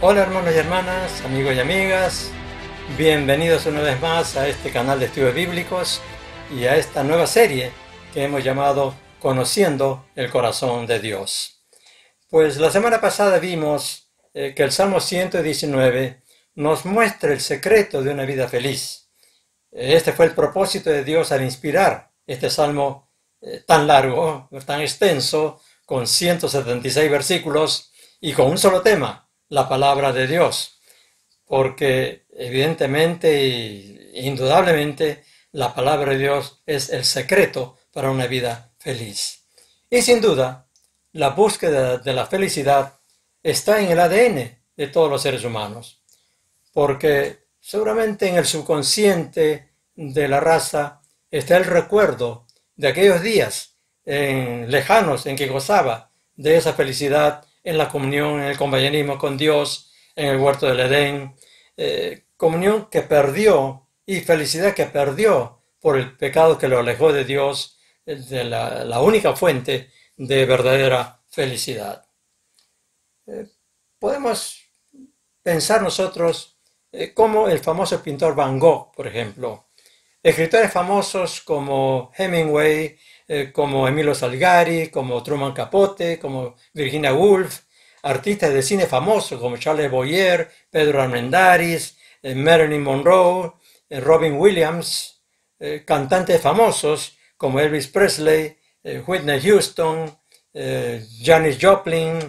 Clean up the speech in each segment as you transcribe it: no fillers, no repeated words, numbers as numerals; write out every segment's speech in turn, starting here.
Hola hermanos y hermanas, amigos y amigas, bienvenidos una vez más a este canal de estudios bíblicos y a esta nueva serie que hemos llamado Conociendo el Corazón de Dios. Pues la semana pasada vimos que el Salmo 119 nos muestra el secreto de una vida feliz. Este fue el propósito de Dios al inspirar este salmo tan largo, tan extenso, con 176 versículos y con un solo tema: la palabra de Dios, porque evidentemente e indudablemente la palabra de Dios es el secreto para una vida feliz. Y sin duda, la búsqueda de la felicidad está en el ADN de todos los seres humanos, porque seguramente en el subconsciente de la raza está el recuerdo de aquellos días lejanos en que gozaba de esa felicidad en la comunión, en el compañerismo con Dios, en el huerto del Edén, comunión que perdió y felicidad que perdió por el pecado que lo alejó de Dios, de la única fuente de verdadera felicidad. Podemos pensar nosotros como el famoso pintor Van Gogh, por ejemplo, escritores famosos como Hemingway, como Emilio Salgari, como Truman Capote, como Virginia Woolf, artistas de cine famosos como Charles Boyer, Pedro Armendáriz, Marilyn Monroe, Robin Williams, cantantes famosos como Elvis Presley, Whitney Houston, Janis Joplin,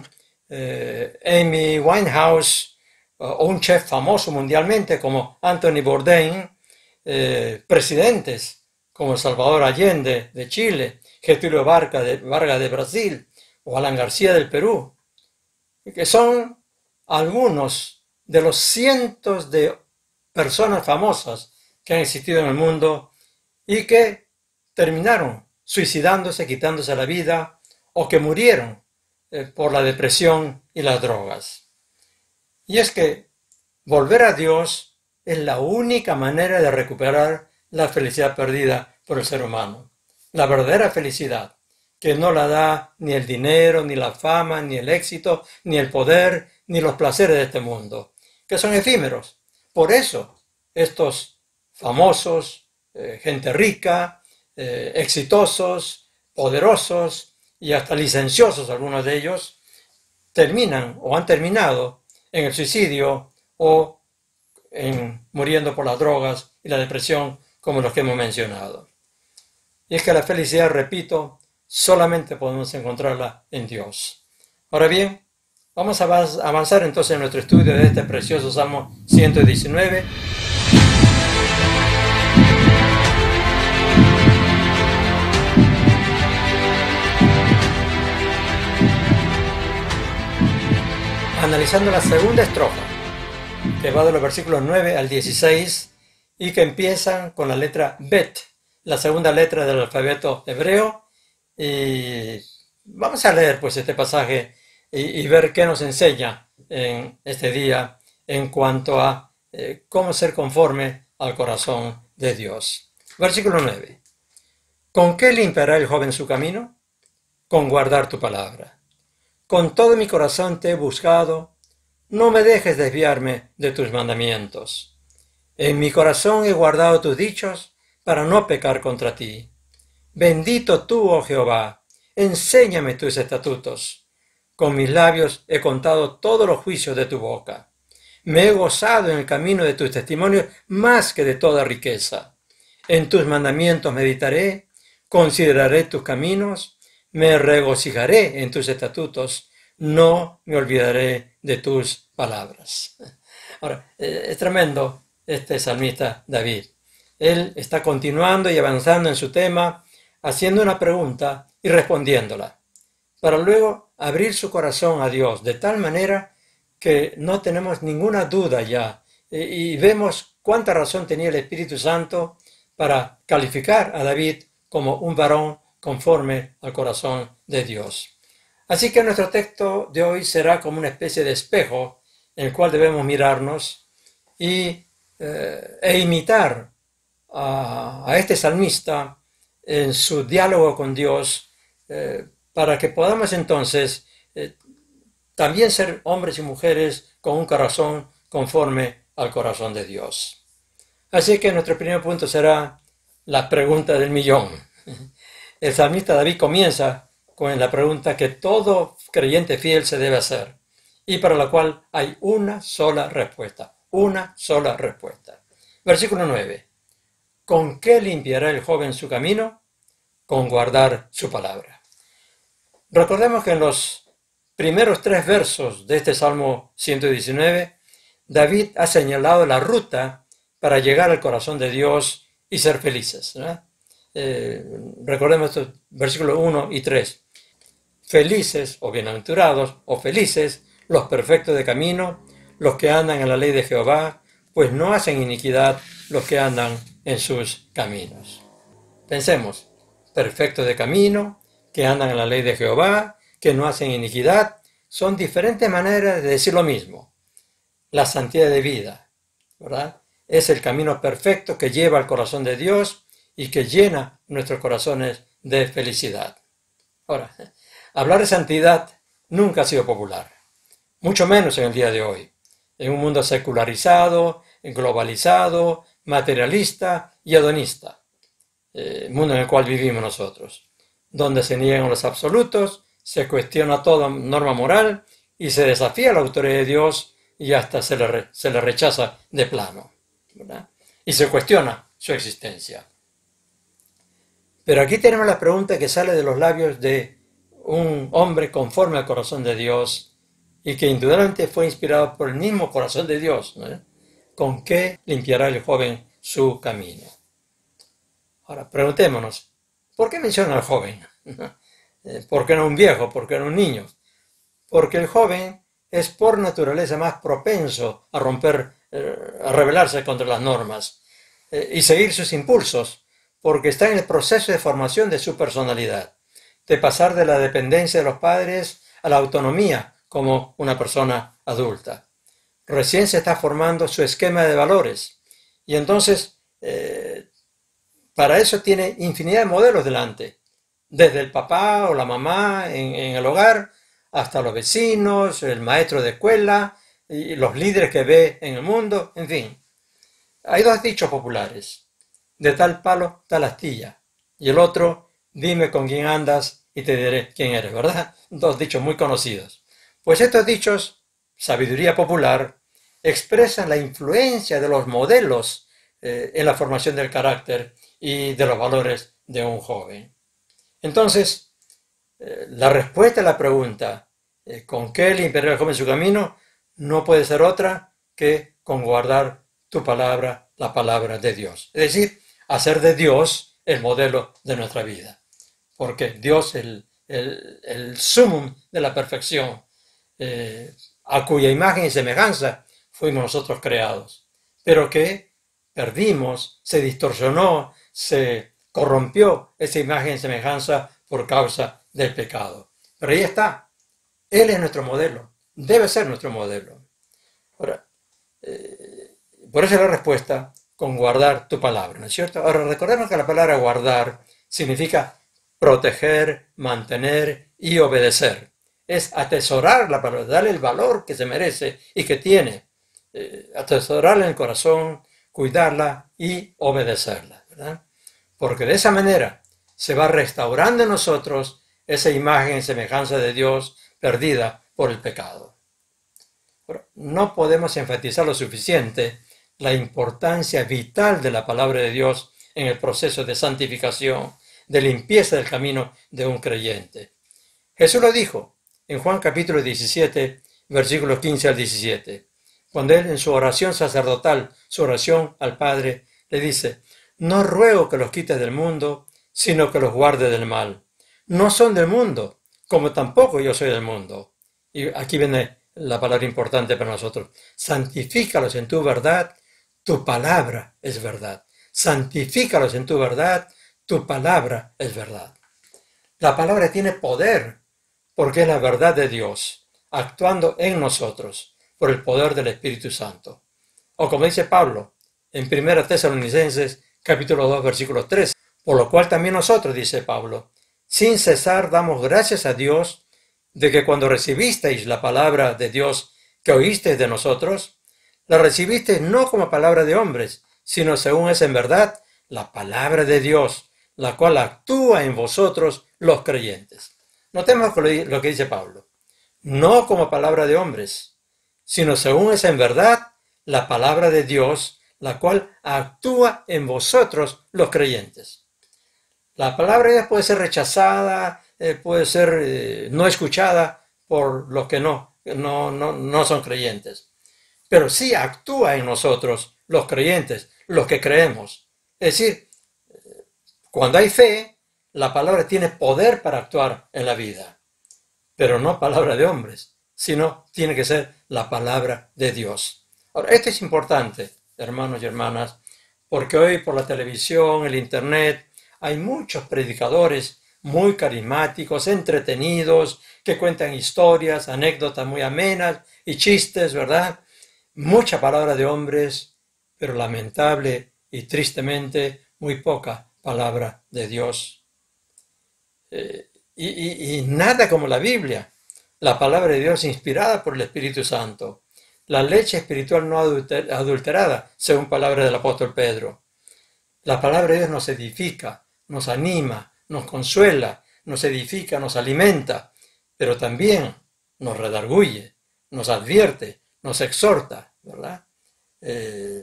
Amy Winehouse, o un chef famoso mundialmente como Anthony Bourdain, presidentes como Salvador Allende de Chile, Getúlio Vargas de Brasil o Alan García del Perú, que son algunos de los cientos de personas famosas que han existido en el mundo y que terminaron suicidándose, quitándose la vida, o que murieron por la depresión y las drogas. Y es que volver a Dios es la única manera de recuperar la felicidad perdida por el ser humano. La verdadera felicidad, que no la da ni el dinero, ni la fama, ni el éxito, ni el poder, ni los placeres de este mundo, que son efímeros. Por eso, estos famosos, gente rica, exitosos, poderosos y hasta licenciosos, algunos de ellos, terminan o han terminado en el suicidio o muriendo por las drogas y la depresión, como los que hemos mencionado. Y es que la felicidad, repito, solamente podemos encontrarla en Dios. Ahora bien, vamos a avanzar entonces en nuestro estudio de este precioso Salmo 119. Analizando la segunda estrofa, que va de los versículos 9 al 16 y que empiezan con la letra Bet, la segunda letra del alfabeto hebreo. Y vamos a leer pues este pasaje y ver qué nos enseña en este día en cuanto a cómo ser conforme al corazón de Dios. Versículo 9. ¿Con qué limpiará el joven su camino? Con guardar tu palabra. Con todo mi corazón te he buscado, no me dejes desviarme de tus mandamientos. En mi corazón he guardado tus dichos para no pecar contra ti. Bendito tú, oh Jehová, enséñame tus estatutos. Con mis labios he contado todos los juicios de tu boca. Me he gozado en el camino de tus testimonios más que de toda riqueza. En tus mandamientos meditaré, consideraré tus caminos, me regocijaré en tus estatutos, no me olvidaré de tus palabras. Ahora, es tremendo este salmista David. Él está continuando y avanzando en su tema, haciendo una pregunta y respondiéndola, para luego abrir su corazón a Dios de tal manera que no tenemos ninguna duda ya, y vemos cuánta razón tenía el Espíritu Santo para calificar a David como un varón conforme al corazón de Dios. Así que nuestro texto de hoy será como una especie de espejo en el cual debemos mirarnos e imitar a este salmista en su diálogo con Dios, para que podamos entonces también ser hombres y mujeres con un corazón conforme al corazón de Dios. Así que nuestro primer punto será la pregunta del millón. El salmista David comienza con la pregunta que todo creyente fiel se debe hacer y para la cual hay una sola respuesta. Una sola respuesta. Versículo 9. ¿Con qué limpiará el joven su camino? Con guardar su palabra. Recordemos que en los primeros 3 versos de este Salmo 119, David ha señalado la ruta para llegar al corazón de Dios y ser felices, ¿no? Recordemos estos versículos 1 y 3. Felices o bienaventurados o felices los perfectos de camino, los que andan en la ley de Jehová, pues no hacen iniquidad los que andan en sus caminos. Pensemos, perfectos de camino, que andan en la ley de Jehová, que no hacen iniquidad, son diferentes maneras de decir lo mismo. La santidad de vida, ¿verdad? Es el camino perfecto que lleva al corazón de Dios y que llena nuestros corazones de felicidad. Ahora, hablar de santidad nunca ha sido popular, mucho menos en el día de hoy, en un mundo secularizado, globalizado, materialista y hedonista, mundo en el cual vivimos nosotros, donde se niegan los absolutos, se cuestiona toda norma moral y se desafía la autoridad de Dios y hasta se le rechaza de plano, ¿verdad? Y se cuestiona su existencia. Pero aquí tenemos la pregunta que sale de los labios de un hombre conforme al corazón de Dios y que indudablemente fue inspirado por el mismo corazón de Dios, ¿no? ¿Con qué limpiará el joven su camino? Ahora, preguntémonos, ¿por qué menciona al joven? ¿Por qué no un viejo? ¿Por qué no un niño? Porque el joven es por naturaleza más propenso a a rebelarse contra las normas y seguir sus impulsos, porque está en el proceso de formación de su personalidad, de pasar de la dependencia de los padres a la autonomía como una persona adulta. Recién se está formando su esquema de valores y entonces para eso tiene infinidad de modelos delante, desde el papá o la mamá en el hogar hasta los vecinos, el maestro de escuela y los líderes que ve en el mundo, en fin. Hay 2 dichos populares: de tal palo, tal astilla, y el otro, dime con quién andas y te diré quién eres, ¿verdad? 2 dichos muy conocidos. Pues estos dichos, sabiduría popular, expresan la influencia de los modelos en la formación del carácter y de los valores de un joven. Entonces, la respuesta a la pregunta, ¿con qué limpiará el joven su camino? No puede ser otra que con guardar tu palabra, la palabra de Dios. Es decir, hacer de Dios el modelo de nuestra vida. Porque Dios es el sumum de la perfección, a cuya imagen y semejanza fuimos nosotros creados. Pero que perdimos, se distorsionó, se corrompió esa imagen y semejanza por causa del pecado. Pero ahí está. Él es nuestro modelo. Debe ser nuestro modelo. Ahora, por eso la respuesta, con guardar tu palabra, ¿no es cierto? Ahora, recordemos que la palabra guardar significa proteger, mantener y obedecer. Es atesorar la palabra, darle el valor que se merece y que tiene. Atesorarla en el corazón, cuidarla y obedecerla, ¿verdad? Porque de esa manera se va restaurando en nosotros esa imagen y semejanza de Dios perdida por el pecado. Pero no podemos enfatizar lo suficiente la importancia vital de la palabra de Dios en el proceso de santificación, de limpieza del camino de un creyente. Jesús lo dijo en Juan capítulo 17, versículos 15 al 17, cuando él en su oración sacerdotal, su oración al Padre, le dice: no ruego que los quites del mundo, sino que los guarde del mal. No son del mundo, como tampoco yo soy del mundo. Y aquí viene la palabra importante para nosotros. Santifícalos en tu verdad, tu palabra es verdad. Santifícalos en tu verdad, tu palabra es verdad. La palabra tiene poder, porque es la verdad de Dios, actuando en nosotros, por el poder del Espíritu Santo. O como dice Pablo, en 1 Tesalonicenses, capítulo 2, versículo 3, por lo cual también nosotros, dice Pablo, sin cesar damos gracias a Dios, de que cuando recibisteis la palabra de Dios que oísteis de nosotros, la recibisteis no como palabra de hombres, sino según es en verdad la palabra de Dios, la cual actúa en vosotros los creyentes. Notemos lo que dice Pablo. No como palabra de hombres, sino según es en verdad la palabra de Dios, la cual actúa en vosotros los creyentes. La palabra de Dios puede ser rechazada, puede ser no escuchada por los que no son creyentes. Pero sí actúa en nosotros, los creyentes, los que creemos. Es decir, cuando hay fe, la palabra tiene poder para actuar en la vida. Pero no palabra de hombres, sino tiene que ser la palabra de Dios. Ahora, esto es importante, hermanos y hermanas, porque hoy por la televisión, el internet, hay muchos predicadores muy carismáticos, entretenidos, que cuentan historias, anécdotas muy amenas y chistes, ¿verdad? Mucha palabra de hombres, pero lamentable y tristemente muy poca palabra de Dios. Y nada como la Biblia, la palabra de Dios inspirada por el Espíritu Santo, la leche espiritual no adulterada, según palabra del apóstol Pedro. La palabra de Dios nos edifica, nos anima, nos consuela, nos edifica, nos alimenta, pero también nos redarguye, nos advierte, nos exhorta, ¿verdad?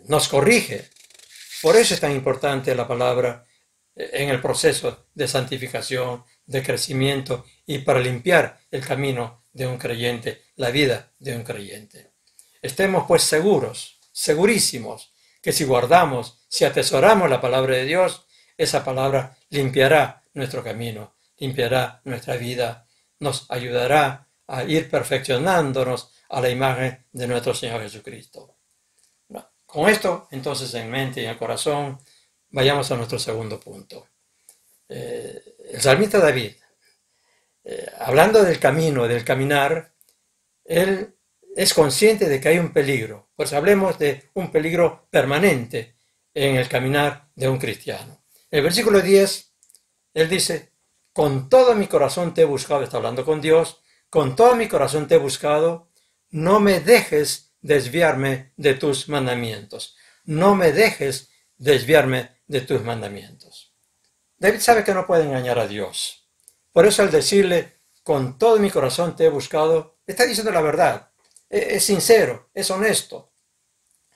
Nos corrige. Por eso es tan importante la palabra en el proceso de santificación, de crecimiento y para limpiar el camino de un creyente, la vida de un creyente. Estemos pues seguros, segurísimos, que si guardamos, si atesoramos la palabra de Dios, esa palabra limpiará nuestro camino, limpiará nuestra vida, nos ayudará a ir perfeccionándonos a la imagen de nuestro Señor Jesucristo. Con esto, entonces, en mente y en el corazón, vayamos a nuestro segundo punto. El salmista David, hablando del camino, del caminar, él es consciente de que hay un peligro. Pues hablemos de un peligro permanente en el caminar de un cristiano. En el versículo 10, él dice, con todo mi corazón te he buscado, está hablando con Dios, con todo mi corazón te he buscado, no me dejes desviarme de tus mandamientos. No me dejes desviarme de tus mandamientos. David sabe que no puede engañar a Dios. Por eso al decirle, con todo mi corazón te he buscado, está diciendo la verdad. Es sincero, es honesto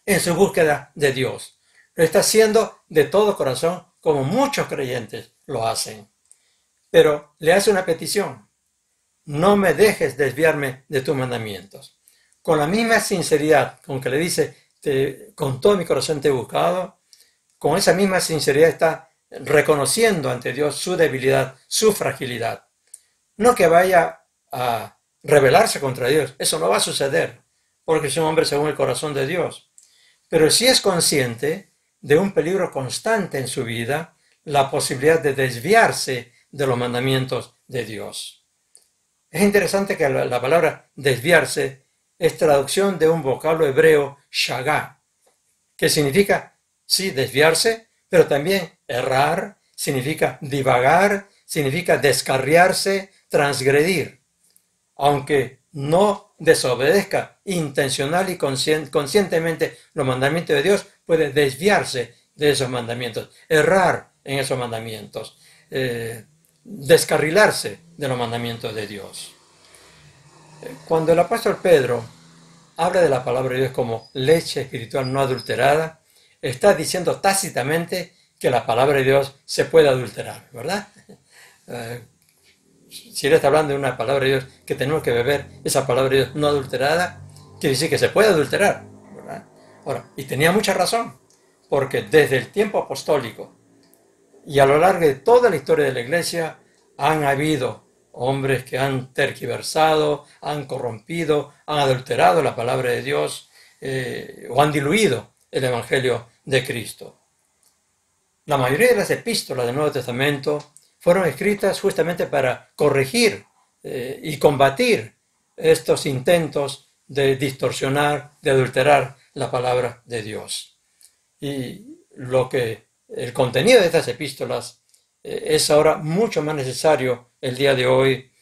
en su búsqueda de Dios. Lo está haciendo de todo corazón, como muchos creyentes lo hacen. Pero le hace una petición. No me dejes desviarme de tus mandamientos. Con la misma sinceridad con que le dice, con todo mi corazón te he buscado, con esa misma sinceridad está reconociendo ante Dios su debilidad, su fragilidad. No que vaya a rebelarse contra Dios, eso no va a suceder, porque es un hombre según el corazón de Dios. Pero sí es consciente de un peligro constante en su vida, la posibilidad de desviarse de los mandamientos de Dios. Es interesante que la palabra desviarse es traducción de un vocablo hebreo, shagá, que significa, sí, desviarse, pero también errar, significa divagar, significa descarriarse, transgredir. Aunque no desobedezca intencional y conscientemente los mandamientos de Dios, puede desviarse de esos mandamientos, errar en esos mandamientos, descarrilarse de los mandamientos de Dios. Cuando el apóstol Pedro habla de la palabra de Dios como leche espiritual no adulterada, está diciendo tácitamente que la palabra de Dios se puede adulterar, ¿verdad? Si él está hablando de una palabra de Dios que tenemos que beber, esa palabra de Dios no adulterada, quiere decir que se puede adulterar, ¿verdad? Ahora, y tenía mucha razón, porque desde el tiempo apostólico y a lo largo de toda la historia de la Iglesia han habido hombres que han tergiversado, han corrompido, han adulterado la palabra de Dios o han diluido el Evangelio de Cristo. La mayoría de las epístolas del Nuevo Testamento fueron escritas justamente para corregir y combatir estos intentos de distorsionar, de adulterar la palabra de Dios. Y el contenido de estas epístolas es ahora mucho más necesario el día de hoy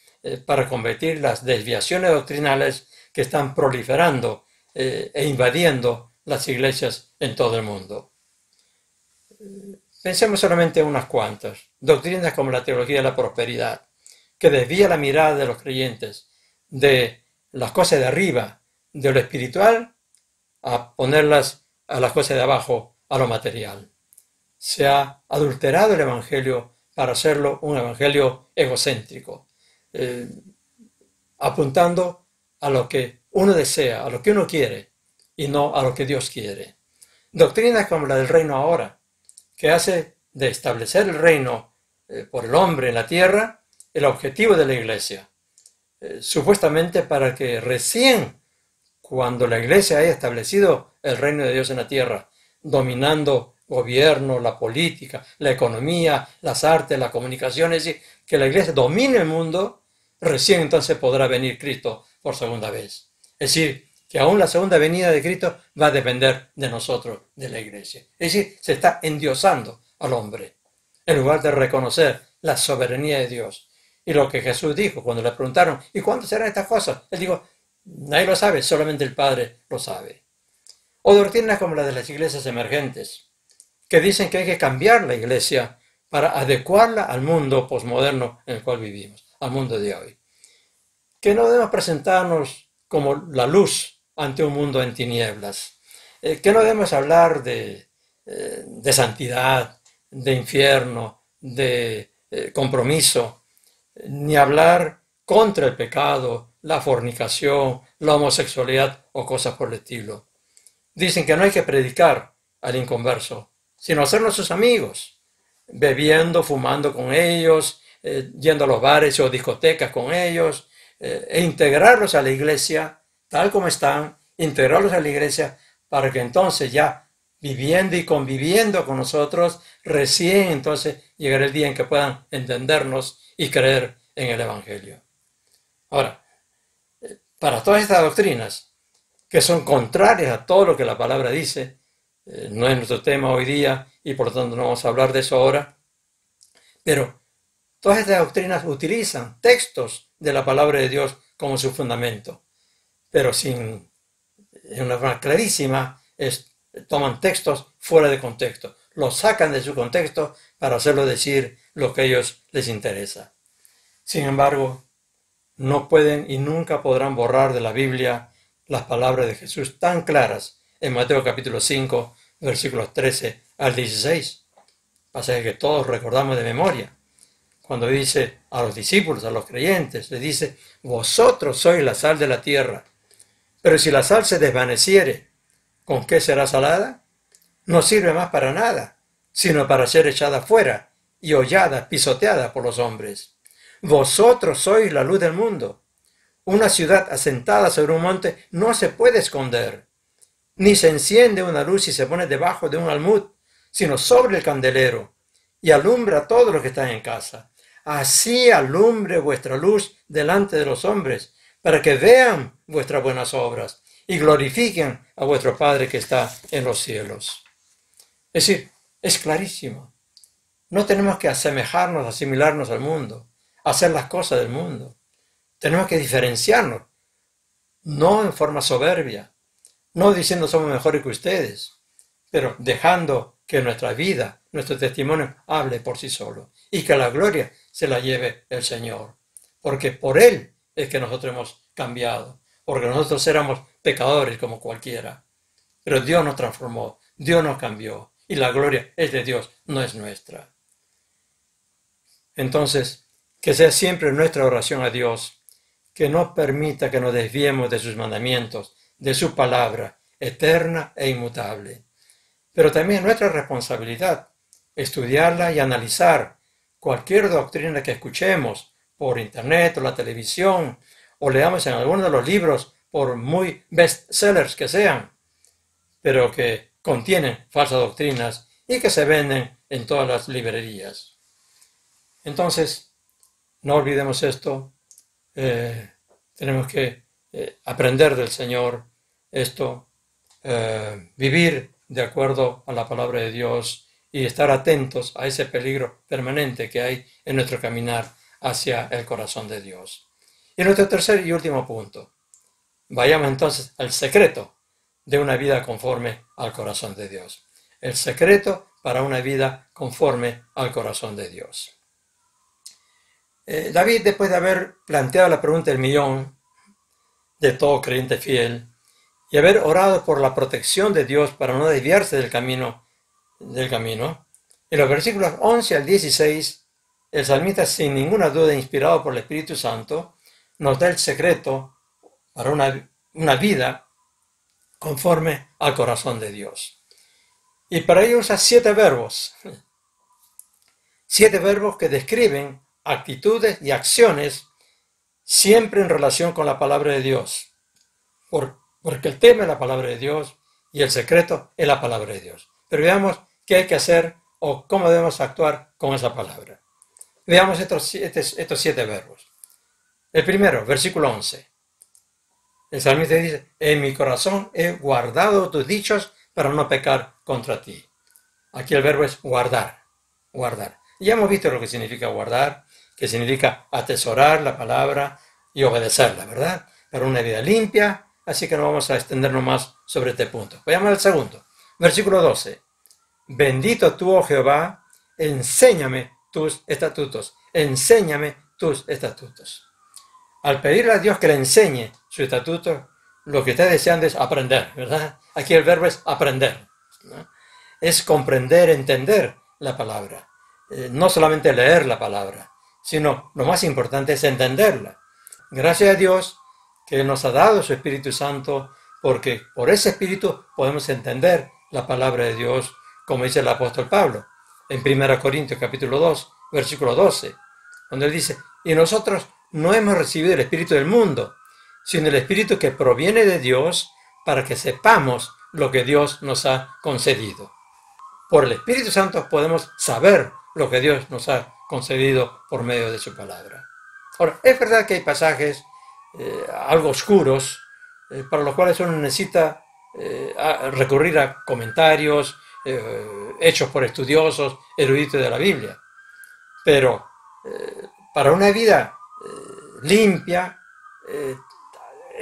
para combatir las desviaciones doctrinales que están proliferando e invadiendo las iglesias en todo el mundo. Pensemos solamente en unas cuantas. Doctrinas como la teología de la prosperidad, que desvía la mirada de los creyentes de las cosas de arriba, de lo espiritual, a ponerlas a las cosas de abajo, a lo material. Se ha adulterado el evangelio para hacerlo un evangelio egocéntrico, apuntando a lo que uno desea, a lo que uno quiere, y no a lo que Dios quiere. Doctrinas como la del reino ahora, que hace de establecer el reino por el hombre en la tierra el objetivo de la iglesia, supuestamente para que recién cuando la iglesia haya establecido el reino de Dios en la tierra, dominando gobierno, la política, la economía, las artes, las comunicaciones, y que la iglesia domine el mundo, recién entonces podrá venir Cristo por segunda vez. Es decir, que aún la segunda venida de Cristo va a depender de nosotros, de la iglesia. Es decir, se está endiosando al hombre, en lugar de reconocer la soberanía de Dios. Y lo que Jesús dijo cuando le preguntaron, ¿y cuándo serán estas cosas? Él dijo, nadie lo sabe, solamente el Padre lo sabe. O doctrinas como la de las iglesias emergentes, que dicen que hay que cambiar la iglesia para adecuarla al mundo posmoderno en el cual vivimos, al mundo de hoy. Que no debemos presentarnos como la luz ante un mundo en tinieblas. Que no debemos hablar de santidad, de infierno, de compromiso, ni hablar contra el pecado, la fornicación, la homosexualidad o cosas por el estilo. Dicen que no hay que predicar al inconverso, sino hacernos sus amigos, bebiendo, fumando con ellos, yendo a los bares o discotecas con ellos, e integrarlos a la iglesia tal como están, integrarlos a la iglesia para que entonces ya viviendo y conviviendo con nosotros, recién entonces llegará el día en que puedan entendernos y creer en el Evangelio. Ahora, para todas estas doctrinas, que son contrarias a todo lo que la palabra dice, no es nuestro tema hoy día y por lo tanto no vamos a hablar de eso ahora, pero todas estas doctrinas utilizan textos de la palabra de Dios como su fundamento, pero sin, en una forma clarísima, toman textos fuera de contexto, los sacan de su contexto para hacerlo decir lo que a ellos les interesa. Sin embargo, no pueden y nunca podrán borrar de la Biblia las palabras de Jesús tan claras en Mateo capítulo 5, versículos 13 al 16. Pasaje que todos recordamos de memoria. Cuando dice a los discípulos, a los creyentes, les dice, vosotros sois la sal de la tierra, pero si la sal se desvaneciere, ¿con qué será salada? No sirve más para nada, sino para ser echada fuera y hollada, pisoteada por los hombres. Vosotros sois la luz del mundo. Una ciudad asentada sobre un monte no se puede esconder, ni se enciende una luz y se pone debajo de un almud, sino sobre el candelero, y alumbra a todos los que están en casa. Así alumbre vuestra luz delante de los hombres, para que vean vuestras buenas obras y glorifiquen a vuestro Padre que está en los cielos. Es decir, es clarísimo. No tenemos que asemejarnos, asimilarnos al mundo, hacer las cosas del mundo. Tenemos que diferenciarnos, no en forma soberbia, no diciendo somos mejores que ustedes, pero dejando que nuestra vida, nuestro testimonio hable por sí solo y que la gloria se la lleve el Señor, porque por Él es que nosotros hemos cambiado, porque nosotros éramos pecadores como cualquiera, pero Dios nos transformó, Dios nos cambió y la gloria es de Dios, no es nuestra. Entonces, que sea siempre nuestra oración a Dios, que no permita que nos desviemos de sus mandamientos, de su palabra eterna e inmutable. Pero también nuestra responsabilidad, estudiarla y analizar cualquier doctrina que escuchemos por internet o la televisión, o leamos en alguno de los libros, por muy bestsellers que sean, pero que contienen falsas doctrinas y que se venden en todas las librerías. Entonces, no olvidemos esto, tenemos que aprender del Señor esto, vivir de acuerdo a la palabra de Dios y estar atentos a ese peligro permanente que hay en nuestro caminar hacia el corazón de Dios. Y nuestro tercer y último punto. Vayamos entonces al secreto de una vida conforme al corazón de Dios. El secreto para una vida conforme al corazón de Dios. David, después de haber planteado la pregunta del millón de todo creyente fiel y haber orado por la protección de Dios para no desviarse del camino, en los versículos 11 al 16, el salmista, sin ninguna duda inspirado por el Espíritu Santo, nos da el secreto para una vida conforme al corazón de Dios. Y para ello usa 7 verbos. 7 verbos que describen actitudes y acciones siempre en relación con la palabra de Dios. Porque el tema es la palabra de Dios y el secreto es la palabra de Dios. Pero veamos qué hay que hacer o cómo debemos actuar con esa palabra. Veamos estos 7 verbos. El primero, versículo 11. El salmista dice, en mi corazón he guardado tus dichos para no pecar contra ti. Aquí el verbo es guardar, guardar. Ya hemos visto lo que significa guardar, que significa atesorar la palabra y obedecerla, ¿verdad? Para una vida limpia, así que no vamos a extendernos más sobre este punto. Vayamos al segundo. Versículo 12. Bendito tú, oh Jehová, enséñame tus estatutos. Enséñame tus estatutos. Al pedirle a Dios que le enseñe su estatuto, lo que está deseando es aprender, ¿verdad? Aquí el verbo es aprender, ¿no? Es comprender, entender la palabra. No solamente leer la palabra, sino lo más importante es entenderla. Gracias a Dios que Él nos ha dado su Espíritu Santo, porque por ese Espíritu podemos entender la palabra de Dios, como dice el apóstol Pablo, en 1 Corintios capítulo 2, versículo 12, donde él dice, y nosotros no hemos recibido el Espíritu del mundo, sino el Espíritu que proviene de Dios para que sepamos lo que Dios nos ha concedido. Por el Espíritu Santo podemos saber lo que Dios nos ha concedido por medio de su palabra. Ahora, es verdad que hay pasajes algo oscuros para los cuales uno necesita recurrir a comentarios hechos por estudiosos, eruditos de la Biblia. Pero para una vida limpia,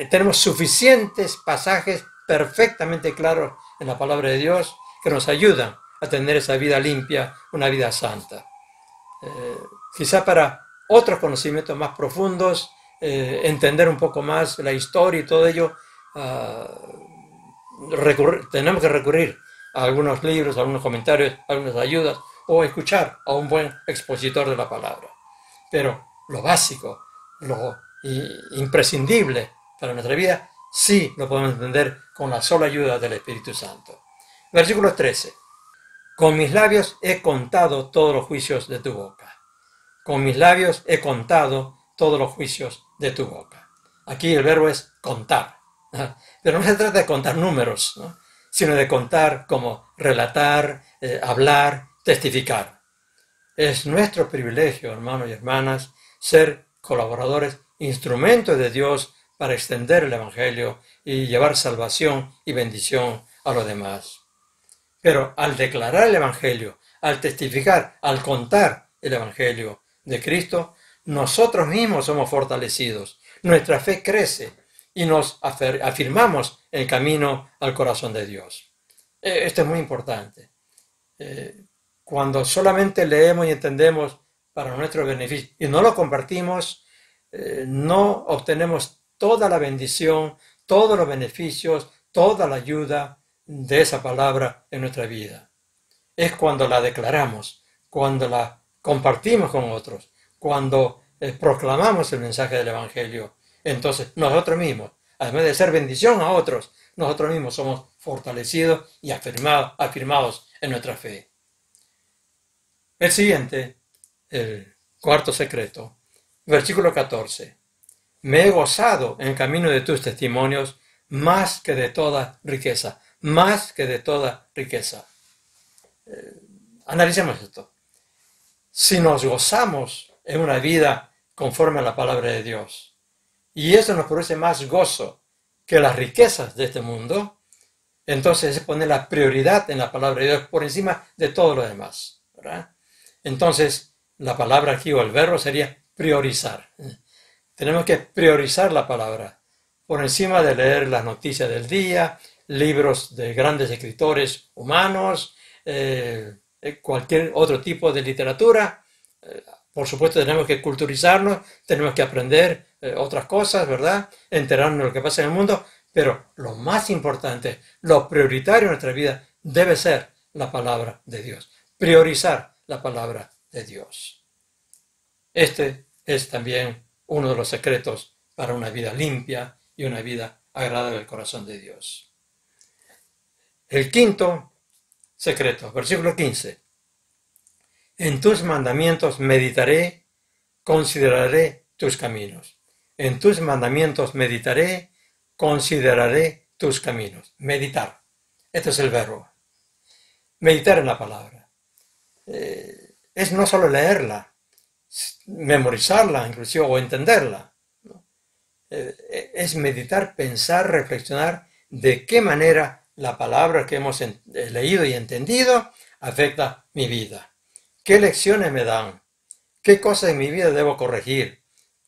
tenemos suficientes pasajes perfectamente claros en la palabra de Dios que nos ayudan a tener esa vida limpia, una vida santa. Quizá para otros conocimientos más profundos, entender un poco más la historia y todo ello, tenemos que recurrir a algunos libros, a algunos comentarios, a algunas ayudas, o escuchar a un buen expositor de la palabra. Pero lo básico, lo imprescindible para nuestra vida, sí lo podemos entender con la sola ayuda del Espíritu Santo. Versículo 13. Con mis labios he contado todos los juicios de tu boca. Con mis labios he contado todos los juicios de tu boca. Aquí el verbo es contar. Pero no se trata de contar números, ¿no? Sino de contar como relatar, hablar, testificar. Es nuestro privilegio, hermanos y hermanas, ser colaboradores, instrumentos de Dios para extender el Evangelio y llevar salvación y bendición a los demás. Pero al declarar el Evangelio, al testificar, al contar el Evangelio de Cristo, nosotros mismos somos fortalecidos, nuestra fe crece y nos afirmamos el camino al corazón de Dios. Esto es muy importante. Cuando solamente leemos y entendemos para nuestro beneficio y no lo compartimos, no obtenemos toda la bendición, todos los beneficios, toda la ayuda de esa palabra en nuestra vida. Es cuando la declaramos, cuando la compartimos con otros, cuando proclamamos el mensaje del Evangelio. Entonces nosotros mismos, además de ser bendición a otros, nosotros mismos somos fortalecidos y afirmados en nuestra fe. El siguiente, el cuarto secreto, versículo 14. Me he gozado en el camino de tus testimonios más que de toda riqueza. Más que de toda riqueza. Analicemos esto. Si nos gozamos en una vida conforme a la palabra de Dios, y eso nos produce más gozo que las riquezas de este mundo, entonces es poner la prioridad en la palabra de Dios por encima de todo lo demás, ¿verdad? Entonces, la palabra aquí o el verbo sería priorizar. Tenemos que priorizar la palabra por encima de leer las noticias del día, libros de grandes escritores humanos, cualquier otro tipo de literatura. Por supuesto, tenemos que culturizarnos, tenemos que aprender otras cosas, ¿verdad? Enterarnos de lo que pasa en el mundo, pero lo más importante, lo prioritario en nuestra vida debe ser la palabra de Dios. Priorizar la palabra de Dios. Este es también uno de los secretos para una vida limpia y una vida agradable al corazón de Dios. El quinto secreto, versículo 15. En tus mandamientos meditaré, consideraré tus caminos. En tus mandamientos meditaré, consideraré tus caminos. Meditar. Este es el verbo. Meditar en la palabra. Es no solo leerla, memorizarla inclusive o entenderla. Es meditar, pensar, reflexionar de qué manera la palabra que hemos leído y entendido afecta mi vida. ¿Qué lecciones me dan? ¿Qué cosas en mi vida debo corregir?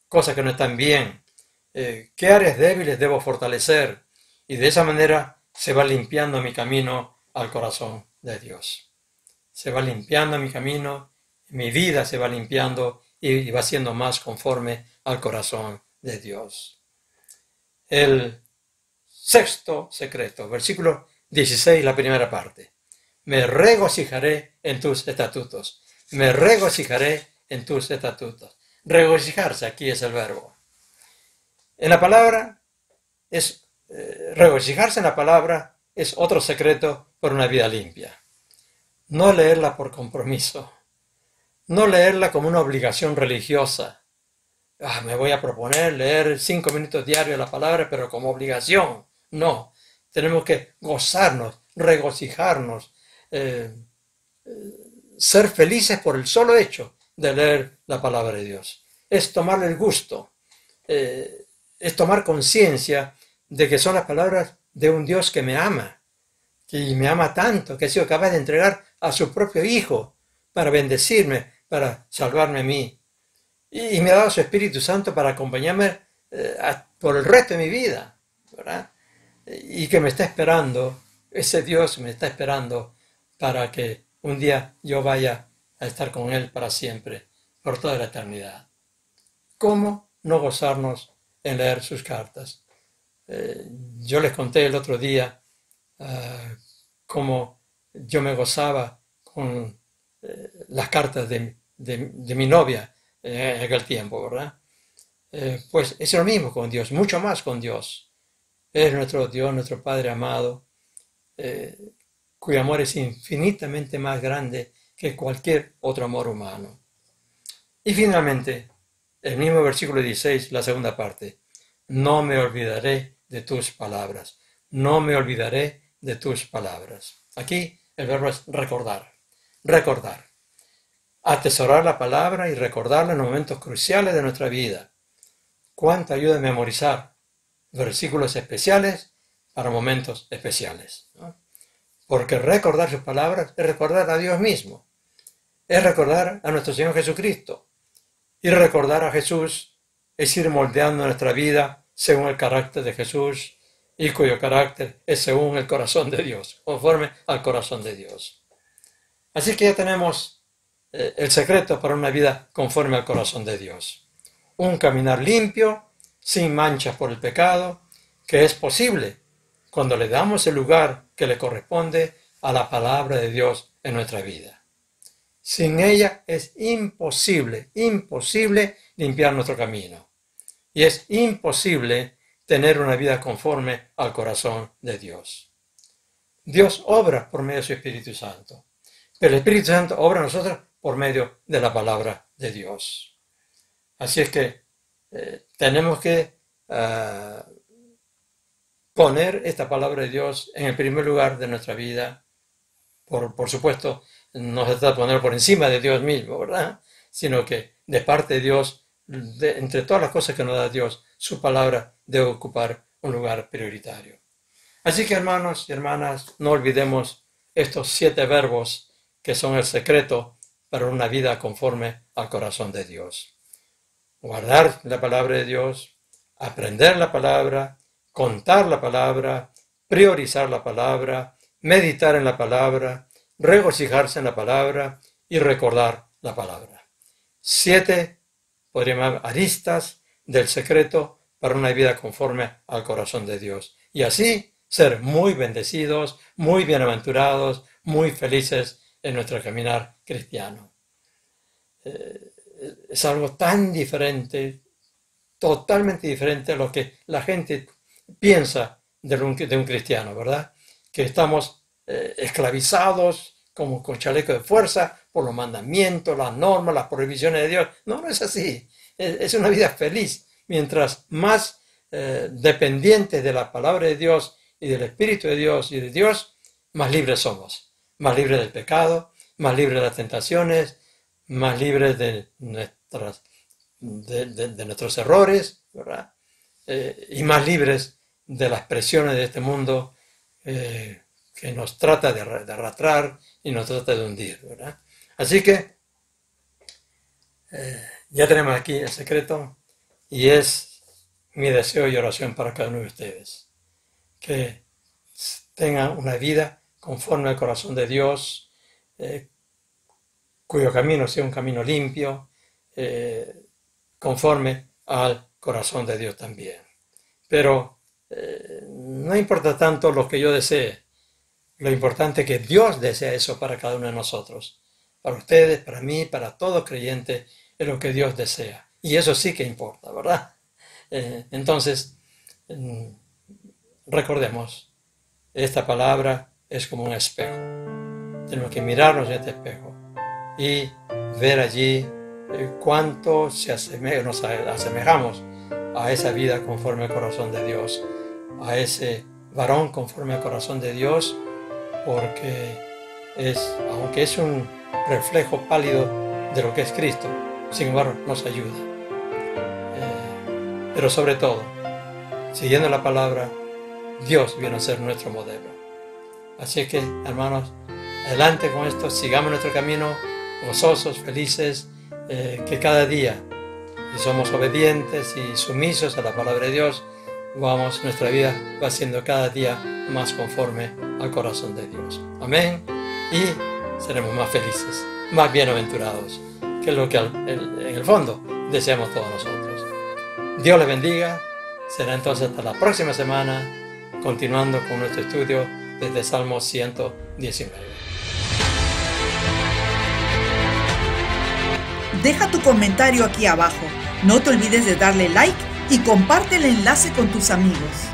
Cosas que no están bien. ¿Qué áreas débiles debo fortalecer? Y de esa manera se va limpiando mi camino al corazón de Dios. Se va limpiando mi camino, mi vida se va limpiando y va siendo más conforme al corazón de Dios. El sexto secreto, versículo 16, la primera parte. Me regocijaré en tus estatutos. Me regocijaré en tus estatutos. Regocijarse, aquí es el verbo. En la palabra, regocijarse en la palabra es otro secreto por una vida limpia. No leerla por compromiso. No leerla como una obligación religiosa. Me voy a proponer leer 5 minutos diarios la palabra, pero como obligación. No. Tenemos que gozarnos, regocijarnos, ser felices por el solo hecho de leer la palabra de Dios. Es tomarle el gusto, es tomar conciencia de que son las palabras de un Dios que me ama, y me ama tanto, que ha sido capaz de entregar a su propio Hijo para bendecirme, para salvarme a mí. Y me ha dado su Espíritu Santo para acompañarme por el resto de mi vida, ¿verdad? Y que me está esperando, ese Dios me está esperando para que un día yo vaya a estar con Él para siempre, por toda la eternidad. ¿Cómo no gozarnos en leer sus cartas? Yo les conté el otro día cómo yo me gozaba con las cartas de mi novia en aquel tiempo, ¿verdad? Pues es lo mismo con Dios, mucho más con Dios. Es nuestro Dios, nuestro Padre amado, cuyo amor es infinitamente más grande que cualquier otro amor humano. Y finalmente, el mismo versículo 16, la segunda parte. No me olvidaré de tus palabras. No me olvidaré de tus palabras. Aquí el verbo es recordar. Recordar. Atesorar la palabra y recordarla en los momentos cruciales de nuestra vida. Cuánto ayuda a memorizar versículos especiales para momentos especiales, ¿no? Porque recordar sus palabras es recordar a Dios mismo. Es recordar a nuestro Señor Jesucristo. Y recordar a Jesús es ir moldeando nuestra vida según el carácter de Jesús, y cuyo carácter es según el corazón de Dios, conforme al corazón de Dios. Así que ya tenemos el secreto para una vida conforme al corazón de Dios. Un caminar limpio, sin manchas por el pecado, que es posible cuando le damos el lugar que le corresponde a la palabra de Dios en nuestra vida. Sin ella es imposible limpiar nuestro camino. Y es imposible tener una vida conforme al corazón de Dios. Dios obra por medio de su Espíritu Santo, pero el Espíritu Santo obra en nosotros por medio de la palabra de Dios. Así es que tenemos que poner esta palabra de Dios en el primer lugar de nuestra vida. Por supuesto, no se trata de ponerlo por encima de Dios mismo, ¿verdad? Sino que de parte de Dios, entre todas las cosas que nos da Dios, su palabra debe ocupar un lugar prioritario. Así que, hermanos y hermanas, no olvidemos estos 7 verbos que son el secreto para una vida conforme al corazón de Dios. guardar la palabra de Dios, aprender la palabra, contar la palabra, priorizar la palabra, meditar en la palabra, regocijarse en la palabra y recordar la palabra. 7, podríamos llamar aristas del secreto para una vida conforme al corazón de Dios. Y así ser muy bendecidos, muy bienaventurados, muy felices en nuestro caminar cristiano. Es algo tan diferente, totalmente diferente a lo que la gente piensa de un cristiano, ¿verdad? Que estamos esclavizados como con chaleco de fuerza por los mandamientos, las normas, las prohibiciones de Dios. No, no es así. Es una vida feliz. Mientras más dependientes de la palabra de Dios y del Espíritu de Dios y de Dios, más libres somos. Más libres del pecado, más libres de las tentaciones, más libres de nuestros errores, ¿verdad? Y más libres de las presiones de este mundo que nos trata de arrastrar y nos trata de hundir, ¿verdad? Así que ya tenemos aquí el secreto y es mi deseo y oración para cada uno de ustedes. Que tengan una vida conforme al corazón de Dios, cuyo camino sea un camino limpio, conforme al corazón de Dios también. Pero no importa tanto lo que yo desee, lo importante es que Dios desea eso para cada uno de nosotros. Para ustedes, para mí, para todo creyente, es lo que Dios desea. Y eso sí que importa, ¿verdad? Entonces, recordemos, esta palabra es como un espejo. Tenemos que mirarnos en este espejo y ver allí cuánto nos asemejamos a esa vida conforme al corazón de Dios, a ese varón conforme al corazón de Dios, porque aunque es un reflejo pálido de lo que es Cristo, sin embargo nos ayuda. Pero sobre todo, siguiendo la palabra, Dios viene a ser nuestro modelo. Así que, hermanos, adelante con esto, sigamos nuestro camino gozosos, felices, que cada día, si somos obedientes y sumisos a la palabra de Dios, nuestra vida va siendo cada día más conforme al corazón de Dios. Amén. Y seremos más felices, más bienaventurados, que es lo que en el fondo deseamos todos nosotros. Dios les bendiga. Será entonces hasta la próxima semana, continuando con nuestro estudio desde Salmo 119. Deja tu comentario aquí abajo. No te olvides de darle like y comparte el enlace con tus amigos.